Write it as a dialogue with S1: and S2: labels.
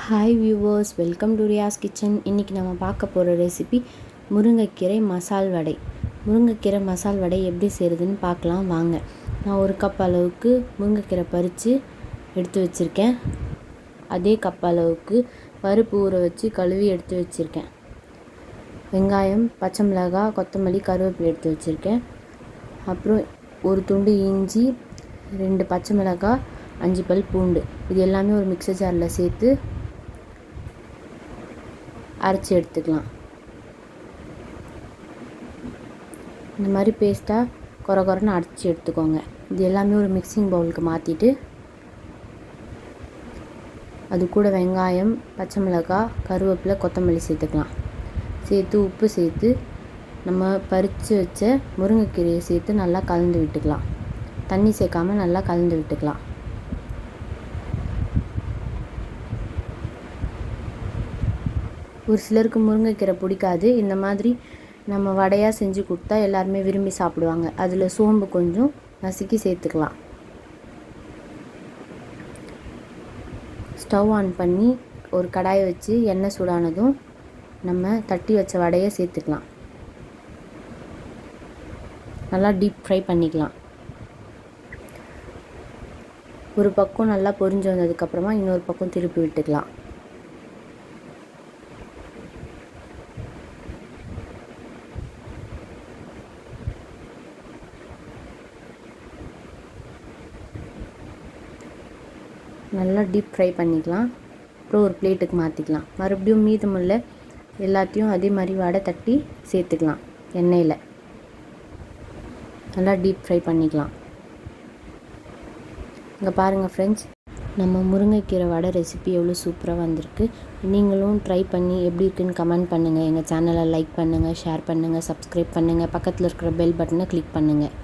S1: Hi viewers, welcome to Riyas kitchen. இன்றைக்கி நம்ம பார்க்க போகிற ரெசிபி முருங்கைக்கீரை மசால் வடை. முருங்கைக்கீரை மசால் வடை எப்படி செய்கிறதுன்னு பார்க்கலாம் வாங்க. நான் ஒரு கப் அளவுக்கு முருங்கைக்கீரை பறித்து எடுத்து வச்சுருக்கேன். அதே கப் அளவுக்கு பருப்பு ஊற வச்சு கழுவி எடுத்து வச்சுருக்கேன். வெங்காயம், பச்சை மிளகாய், கொத்தமல்லி, கருவேப்பிலை எடுத்து வச்சுருக்கேன். அப்புறம் ஒரு துண்டு இஞ்சி, 2 பச்சை மிளகாய், 5 பல் பூண்டு. இது எல்லாமே ஒரு மிக்சர் ஜாரில் சேர்த்து அரைச்சி எடுத்துக்கலாம். இந்த மாதிரி பேஸ்ட்டாக கொரன்னு அரைச்சி எடுத்துக்கோங்க. இது எல்லாமே ஒரு மிக்சிங் பவுலுக்கு மாற்றிட்டு அது கூட வெங்காயம், பச்சை மிளகாய், கருவேப்பிலை, கொத்தமல்லி சேர்த்துக்கலாம். சேர்த்து உப்பு சேர்த்து நம்ம பறித்து வச்ச முருங்கைக்கீரையை சேர்த்து நல்லா கலந்து விட்டுக்கலாம். தண்ணி சேர்க்காமல் நல்லா கலந்து விட்டுக்கலாம். ஒரு சிலருக்கு முருங்கைக்கீரை பிடிக்காது. இந்த மாதிரி நம்ம வடையாக செஞ்சு கொடுத்தா எல்லாருமே விரும்பி சாப்பிடுவாங்க. அதில் சோம்பு கொஞ்சம் நசுக்கி சேர்த்துக்கலாம். ஸ்டவ் ஆன் பண்ணி ஒரு கடாயை வச்சு எண்ணெய் சூடானதும் நம்ம தட்டி வச்ச வடையை சேர்த்துக்கலாம். நல்லா டீப் ஃப்ரை பண்ணிக்கலாம். ஒரு பக்கம் நல்லா பொரிஞ்சு வந்ததுக்கப்புறமா இன்னொரு பக்கம் திருப்பி விட்டுக்கலாம். நல்லா டீப் ஃப்ரை பண்ணிக்கலாம். அப்புறம் ஒரு பிளேட்டுக்கு மாற்றிக்கலாம். மறுபடியும் மீதமுள்ள எல்லாத்தையும் அதே மாதிரி வடை தட்டி சேர்த்துக்கலாம். எண்ணெயில் நல்லா டீப் ஃப்ரை பண்ணிக்கலாம். இங்கே பாருங்கள் ஃப்ரெண்ட்ஸ், நம்ம முருங்கைக்கீரை வடை ரெசிபி எவ்வளோ சூப்பராக வந்திருக்கு. நீங்களும் ட்ரை பண்ணி எப்படி இருக்குன்னு கமெண்ட் பண்ணுங்கள். எங்கள் சேனலை லைக் பண்ணுங்கள், ஷேர் பண்ணுங்கள், சப்ஸ்கிரைப் பண்ணுங்கள். பக்கத்தில் இருக்கிற பெல் பட்டனை கிளிக் பண்ணுங்கள்.